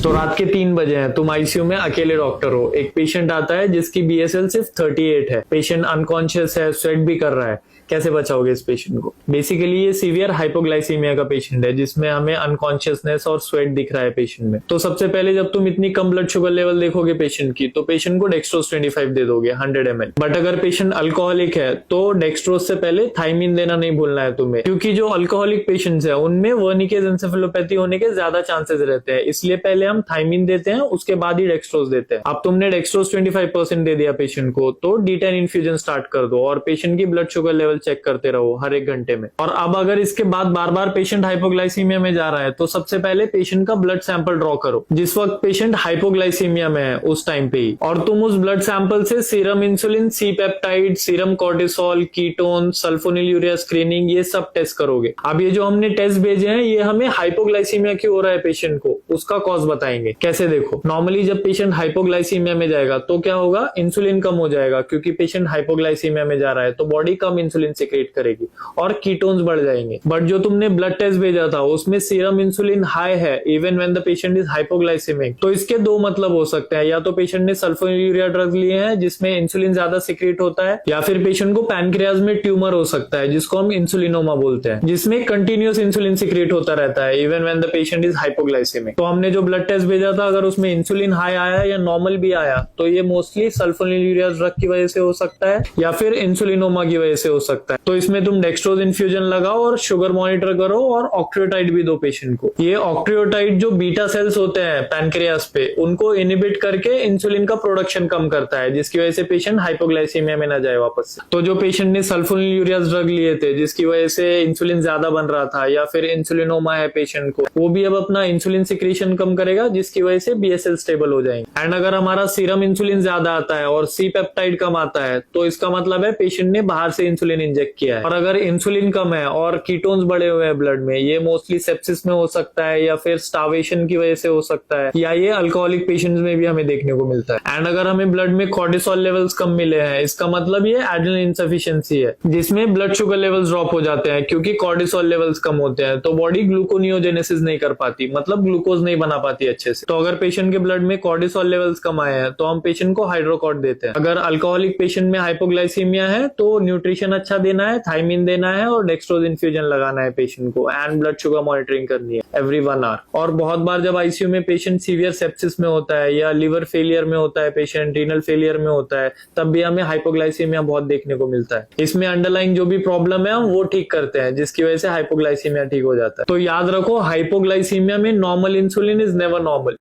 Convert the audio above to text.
तो रात के 3 बजे हैं, तुम आईसीयू में अकेले डॉक्टर हो, एक पेशेंट आता है जिसकी बीएसएल सिर्फ 38 है, पेशेंट अनकॉन्शियस है, स्वेट भी कर रहा है, कैसे बचाओगे इस पेशेंट को? बेसिकली ये सीवियर हाइपोग्लाइसीमिया का पेशेंट है जिसमें हमें अनकॉन्शियसनेस और स्वेट दिख रहा है पेशेंट में। तो सबसे पहले जब तुम इतनी कम ब्लड शुगर लेवल देखोगे पेशेंट की, तो पेशेंट को डेक्सट्रोज 25 दे दोगे 100 ml। बट अगर पेशेंट अल्कोहलिक है तो डेक्सट्रोज से पहले थाइमिन देना नहीं भूलना है तुम्हें, क्योंकि जो अल्कोहलिक पेशेंट्स है उनमें वर्निकेज एंसेफेलोपैथी होने के ज्यादा चांसेस रहते हैं, इसलिए पहले हम थाइमिन देते हैं, उसके बाद ही डेक्सट्रोज देते हैं। अब तुमने डेक्सट्रोज 25% दे दिया पेशेंट को, तो D10 इन्फ्यूजन स्टार्ट कर दो और पेशेंट की ब्लड शुगर लेवल चेक करते रहो हर 1 घंटे में। और अब अगर इसके बाद बार बार पेशेंट हाइपोग्लाइसीमिया में जा रहा है तो सबसे पहले पेशेंट का ब्लड सैंपल ड्रॉ करो जिस वक्त पेशेंट हाइपोग्लाइसीमिया में है उस टाइम पे ही, और तुम उस ब्लड सैंपल से serum insulin, C peptide, serum cortisol, ketone, sulfonylurea screening, ये सब टेस्ट करोगे। अब ये जो हमने टेस्ट भेजे हैं ये हमें हाइपोग्लाइसीमिया क्यों हो रहा है पेशेंट को, उसका कॉज बताएंगे। कैसे? देखो, नॉर्मली जब पेशेंट हाइपोग्लाइसीमिया में जाएगा तो क्या होगा, इंसुलिन कम हो जाएगा, क्योंकि पेशेंट हाइपोग्लाइसीमिया में जा रहा है तो बॉडी कम इंसुलिन सिक्रेट करेगी और कीटोन्स बढ़ जाएंगे। बट जो तुमने ब्लड टेस्ट भेजा था उसमें सीरम इंसुलिन हाई है even when the patient is hypoglycaemic. तो इसके दो मतलब हो सकते हैं, या तो पेशेंट ने सल्फोनिलयूरिया ड्रग लिए हैं जिसमें इंसुलिन ज्यादा सिक्रेट होता है, या फिर पेशेंट को पैनक्रियाज में ट्यूमर हो सकता है जिसको हम इंसुलिनोमा बोलते हैं, जिसमें कंटिन्यूअस इंसुलिन सिक्रेट होता रहता है even when the patient is hypoglycaemic. तो हमने जो ब्लड टेस्ट भेजा था अगर उसमें इंसुलिन हाई आया या नॉर्मल भी आया तो ये मोस्टली सल्फोनिलयूरिया ड्रग की वजह से हो सकता है या फिर इंसुलिनोमा की वजह से हो सकता है। तो इसमें तुम डेक्सट्रोज इन्फ्यूजन लगाओ और शुगर मॉनिटर करो और ऑक्ट्रियोटाइड भी दो पेशेंट को। ये ऑक्ट्रियोटाइड जो बीटा सेल्स होते हैं पैनक्रियास पे उनको इनिबिट करके इंसुलिन का प्रोडक्शन कम करता है, जिसकी वजह से पेशेंट हाइपोग्लाइसीमिया में ना जाए वापस से। तो जो पेशेंट ने सल्फोनिलयूरिया ड्रग लिए थे जिसकी वजह से इंसुलिन ज्यादा बन रहा था या फिर इंसुलिनोमा है पेशेंट को, वो भी अब अपना इंसुलिन सिक्रेशन कम करेगा जिसकी वजह से बीएसएल स्टेबल हो जाएंगे। एंड अगर हमारा सीरम इंसुलिन ज्यादा आता है और सी पेप्टाइड कम आता है तो इसका मतलब है पेशेंट ने बाहर से इंसुलिन इंजेक्ट किया है। और अगर इंसुलिन कम है और कीटोन्स बढ़े हुए हैं ब्लड में, ये मोस्टली सेप्सिस में हो सकता है या फिर स्टार्वेशन की वजह से हो सकता है, या ये अल्कोहलिक पेशेंट्स में भी हमें देखने को मिलता है। एंड अगर हमें ब्लड में कोर्टिसोल लेवल्स कम मिले हैं इसका मतलब ये एड्रेनल इनसफिशिएंसी है जिसमें ब्लड शुगर लेवल्स ड्रॉप हो जाते हैं, क्योंकि कोर्टिसोल लेवल्स कम होते हैं तो बॉडी ग्लूकोनियोजेनेसिस नहीं कर पाती, मतलब ग्लूकोज नहीं बना पाती अच्छे से। तो अगर पेशेंट के ब्लड में कोर्टिसोल लेवल्स कम आए हैं तो हम पेशेंट को हाइड्रोकॉर्ट देते हैं। अगर अल्कोहलिक पेशेंट में हाइपोग्लाइसीमिया है तो न्यूट्रिशन अच्छा देना है, थाइमिन देना है और डेक्सट्रोज इन्फ्यूजन लगाना है पेशेंट को, एंड ब्लड शुगर मॉनिटरिंग करनी है एवरी 1 आवर। और बहुत बार जब आईसीयू में पेशेंट सीवियर सेप्सिस में होता है या लिवर फेलियर में होता है, पेशेंट रीनल फेलियर में होता है, तब भी हमें हाइपोग्लाइसीमिया बहुत देखने को मिलता है। इसमें अंडरलाइंग जो भी प्रॉब्लम है हम वो ठीक करते हैं जिसकी वजह से हाइपोग्लाइसीमिया ठीक हो जाता है। तो याद रखो, हाइपोग्लाइसीमिया में normal insulin is never normal.